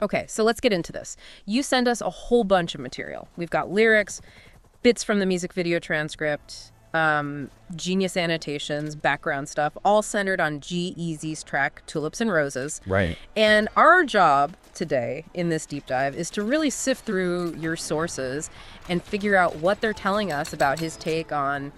Okay, so let's get into this. You send us a whole bunch of material. We've got lyrics, bits from the music video transcript, genius annotations, background stuff, all centered on G-Eazy's track Tulips and Roses. Right. And our job today in this deep dive is to really sift through your sources and figure out what they're telling us about his take on,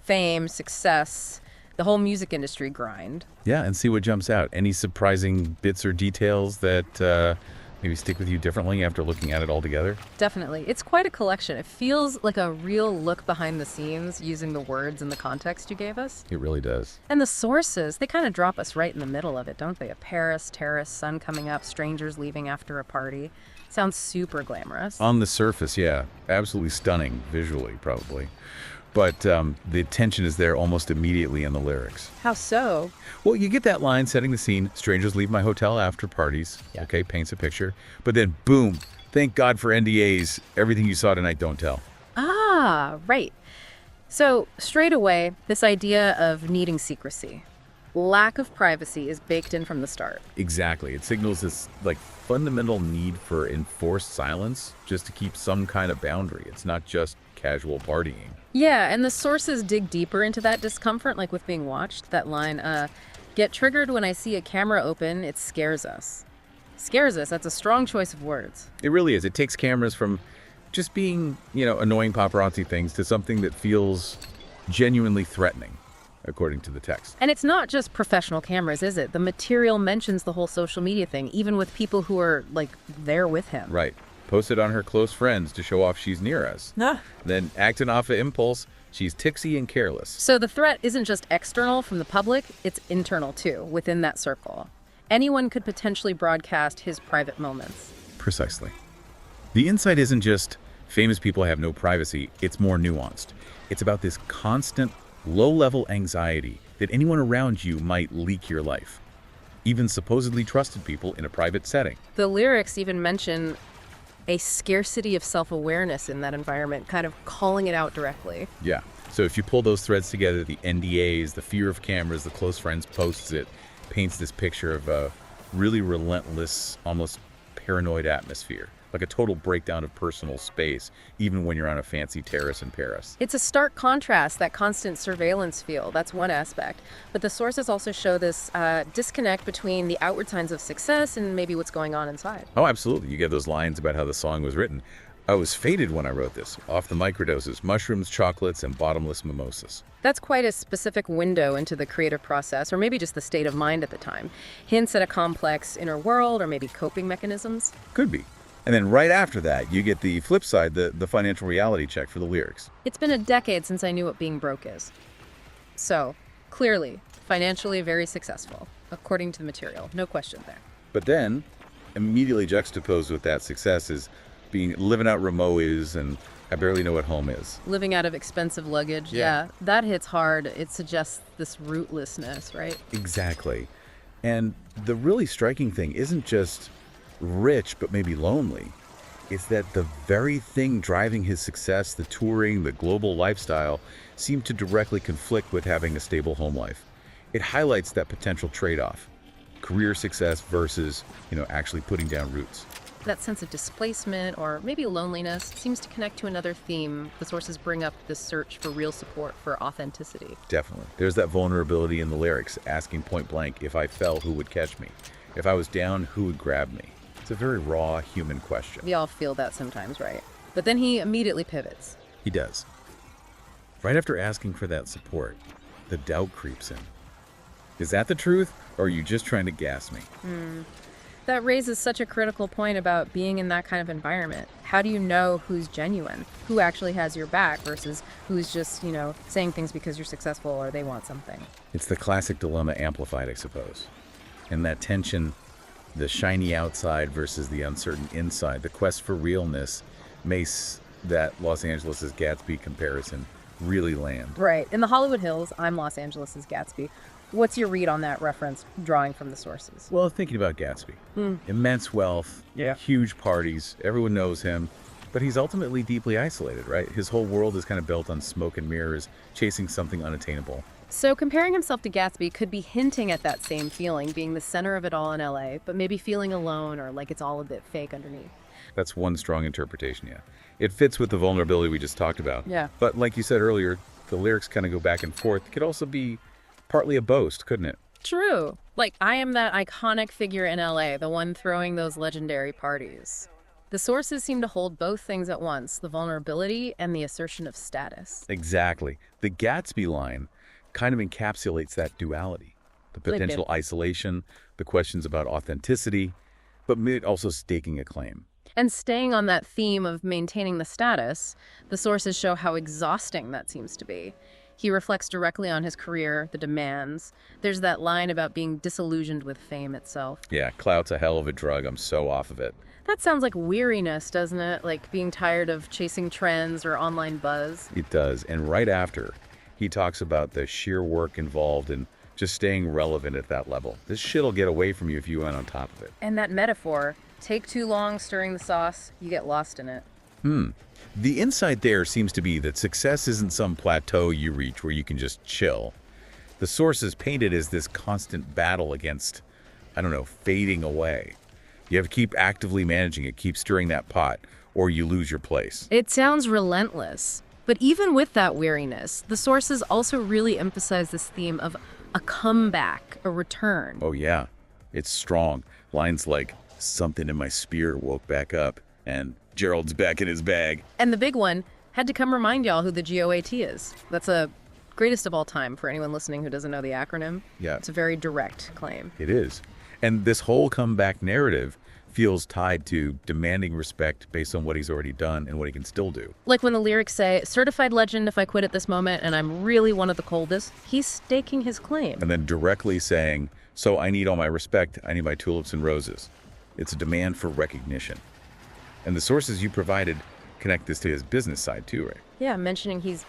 fame, success, the whole music industry grind. Yeah, and see what jumps out. Any surprising bits or details that maybe stick with you differently after looking at it all together? Definitely. It's quite a collection. It feels like a real look behind the scenes using the words and the context you gave us. It really does. And the sources, they kind of drop us right in the middle of it, don't they? A Paris, terrace, sun coming up, strangers leaving after a party. Sounds super glamorous. On the surface, yeah. Absolutely stunning visually, probably. But the tension is there almost immediately in the lyrics. How so? Well, you get that line setting the scene, strangers leave my hotel after parties, Yeah. okay, paints a picture. But then, boom, thank God for NDAs, everything you saw tonight, don't tell. Ah, right. So straight away, this idea of needing secrecy, lack of privacy is baked in from the start. Exactly. It signals this, fundamental need for enforced silence just to keep some kind of boundary. It's not just casual partying. Yeah, and the sources dig deeper into that discomfort, like with being watched. That line, get triggered when I see a camera open, it scares us. Scares us, that's a strong choice of words. It really is. It takes cameras from just being, annoying paparazzi things to something that feels genuinely threatening, according to the text. And it's not just professional cameras, is it? The material mentions the whole social media thing, even with people who are, there with him. Right. Posted on her close friends to show off she's near us. Then, acting off of impulse, she's tipsy and careless. So the threat isn't just external from the public, it's internal too, within that circle. Anyone could potentially broadcast his private moments. Precisely. The insight isn't just famous people have no privacy, it's more nuanced. It's about this constant, low-level anxiety that anyone around you might leak your life. Even supposedly trusted people in a private setting. The lyrics even mention a scarcity of self-awareness in that environment, kind of calling it out directly. Yeah. So if you pull those threads together, the NDAs, the fear of cameras, the close friends posts, it paints this picture of a really relentless, almost paranoid atmosphere. Like a total breakdown of personal space, even when you're on a fancy terrace in Paris. It's a stark contrast, that constant surveillance feel. That's one aspect. But the sources also show this disconnect between the outward signs of success and maybe what's going on inside. Oh, absolutely. You get those lines about how the song was written. I was faded when I wrote this, off the microdoses, mushrooms, chocolates, and bottomless mimosas. That's quite a specific window into the creative process, or maybe just the state of mind at the time. Hints at a complex inner world, or maybe coping mechanisms. Could be. And then right after that, you get the flip side, the financial reality check for the lyrics. It's been a decade since I knew what being broke is. So, clearly, financially very successful, according to the material. No question there. But then, immediately juxtaposed with that success is living out Rameau's and I barely know what home is. Living out of expensive luggage, yeah, that hits hard. It suggests this rootlessness, right? Exactly. And the really striking thing isn't just rich, but maybe lonely. It's that the very thing driving his success, the touring, the global lifestyle, seem to directly conflict with having a stable home life. It highlights that potential trade-off. Career success versus, actually putting down roots. That sense of displacement or maybe loneliness seems to connect to another theme. The sources bring up this search for real support, for authenticity. Definitely. There's that vulnerability in the lyrics, asking point blank, if I fell, who would catch me? If I was down, who would grab me? It's a very raw human question. We all feel that sometimes, right? But then he immediately pivots. He does. Right after asking for that support, the doubt creeps in. Is that the truth, or are you just trying to gas me? That raises such a critical point about being in that kind of environment. How do you know who's genuine? Who actually has your back versus who's just, saying things because you're successful or they want something? It's the classic dilemma amplified, I suppose. And that tension, the shiny outside versus the uncertain inside, the quest for realness makes that Los Angeles' Gatsby comparison really land. Right. In the Hollywood Hills, I'm Los Angeles' Gatsby. What's your read on that reference, drawing from the sources? Well, thinking about Gatsby. Immense wealth, huge parties, everyone knows him, but he's ultimately deeply isolated, right? His whole world is kind of built on smoke and mirrors, chasing something unattainable. So comparing himself to Gatsby could be hinting at that same feeling, being the center of it all in LA, but maybe feeling alone or like it's all a bit fake underneath. That's one strong interpretation, yeah. It fits with the vulnerability we just talked about. Yeah. But like you said earlier, the lyrics kind of go back and forth. It could also be partly a boast, couldn't it? True. Like, I am that iconic figure in LA, the one throwing those legendary parties. The sources seem to hold both things at once, the vulnerability and the assertion of status. Exactly. The Gatsby line kind of encapsulates that duality. The potential isolation, the questions about authenticity, but also staking a claim. And staying on that theme of maintaining the status, the sources show how exhausting that seems to be. He reflects directly on his career, the demands. There's that line about being disillusioned with fame itself. Yeah, clout's a hell of a drug. I'm so off of it. That sounds like weariness, doesn't it? Like being tired of chasing trends or online buzz. It does. And right after, he talks about the sheer work involved in just staying relevant at that level. This shit'll get away from you if you went on top of it. And that metaphor, take too long stirring the sauce, you get lost in it. The insight there seems to be that success isn't some plateau you reach where you can just chill. The sources paint it as this constant battle against, fading away. You have to keep actively managing it, keep stirring that pot, or you lose your place. It sounds relentless. But even with that weariness, the sources also really emphasize this theme of a comeback, a return. Oh yeah, it's strong. Lines like, something in my spirit woke back up, and Gerald's back in his bag. And the big one, had to come remind y'all who the GOAT is. That's a greatest of all time for anyone listening who doesn't know the acronym. Yeah. It's a very direct claim. It is. And this whole comeback narrative feels tied to demanding respect based on what he's already done and what he can still do. Like when the lyrics say, certified legend if I quit at this moment and I'm really one of the coldest, he's staking his claim. And then directly saying, so I need all my respect, I need my tulips and roses. It's a demand for recognition. And the sources you provided connect this to his business side too, right? Yeah, mentioning he's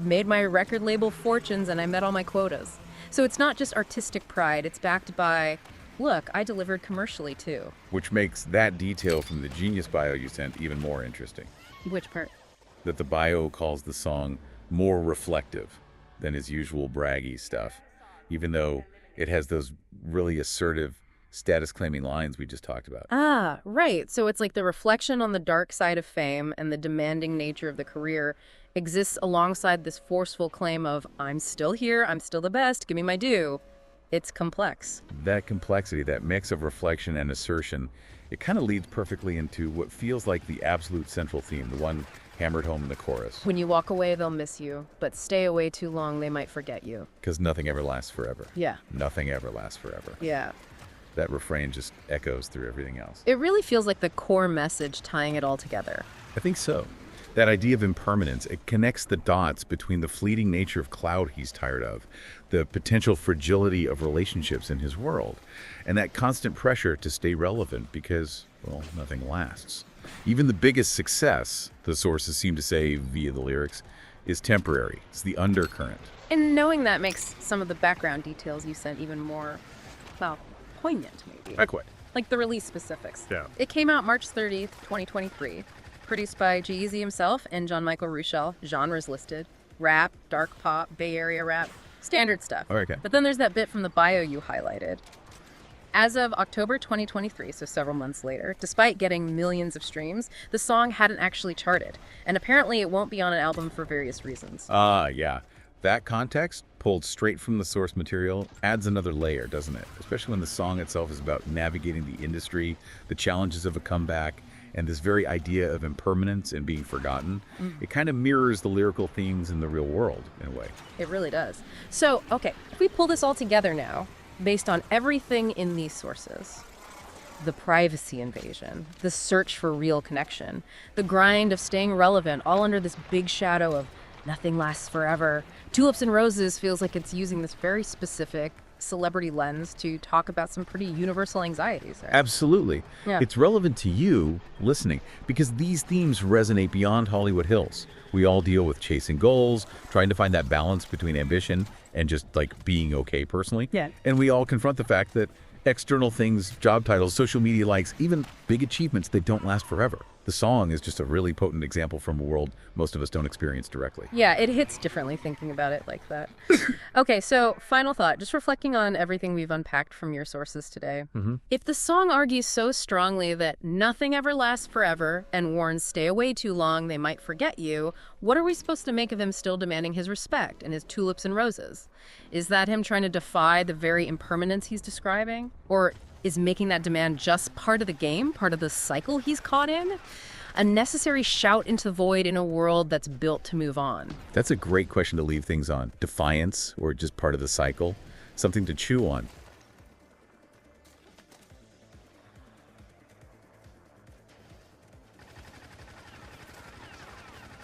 made my record label fortunes and I met all my quotas. So it's not just artistic pride, it's backed by, look, I delivered commercially too. Which makes that detail from the Genius bio you sent even more interesting. Which part? That the bio calls the song more reflective than his usual braggy stuff, even though it has those really assertive status-claiming lines we just talked about. Ah, right. So it's like the reflection on the dark side of fame and the demanding nature of the career exists alongside this forceful claim of, I'm still here, I'm still the best, give me my due. It's complex. That complexity, that mix of reflection and assertion, it kind of leads perfectly into what feels like the absolute central theme, the one hammered home in the chorus. When you walk away, they'll miss you, but stay away too long, they might forget you. Because nothing ever lasts forever. Yeah. Nothing ever lasts forever. Yeah. That refrain just echoes through everything else. It really feels like the core message tying it all together. I think so. That idea of impermanence, it connects the dots between the fleeting nature of cloud he's tired of, the potential fragility of relationships in his world, and that constant pressure to stay relevant because, well, nothing lasts. Even the biggest success, the sources seem to say via the lyrics, is temporary. It's the undercurrent. And knowing that makes some of the background details you sent even more, well, poignant maybe. Not quite. Like the release specifics. Yeah. It came out March 30th, 2023. Produced by G-Eazy himself and John Michael Ruschel. Genres listed. Rap, dark pop, Bay Area rap. Standard stuff. Okay. But then there's that bit from the bio you highlighted. As of October 2023, so several months later, despite getting millions of streams, the song hadn't actually charted. And apparently it won't be on an album for various reasons. Yeah. That context, pulled straight from the source material, adds another layer, doesn't it? Especially when the song itself is about navigating the industry, the challenges of a comeback, and this very idea of impermanence and being forgotten. It kind of mirrors the lyrical themes in the real world, in a way. It really does. So, okay, if we pull this all together now, based on everything in these sources, the privacy invasion, the search for real connection, the grind of staying relevant, all under this big shadow of nothing lasts forever. Tulips and Roses feels like it's using this very specific celebrity lens to talk about some pretty universal anxieties. Right? Absolutely. Yeah. It's relevant to you listening because these themes resonate beyond Hollywood Hills. We all deal with chasing goals, trying to find that balance between ambition and just like being okay personally. Yeah. And we all confront the fact that external things, job titles, social media likes, even big achievements, they don't last forever. The song is just a really potent example from a world most of us don't experience directly. Yeah, it hits differently thinking about it like that. Okay, so final thought, just reflecting on everything we've unpacked from your sources today. If the song argues so strongly that nothing ever lasts forever and warns stay away too long, they might forget you, what are we supposed to make of him still demanding his respect and his tulips and roses? Is that him trying to defy the very impermanence he's describing? Or is making that demand just part of the game, part of the cycle he's caught in? A necessary shout into the void in a world that's built to move on. That's a great question to leave things on. Defiance, or just part of the cycle? Something to chew on.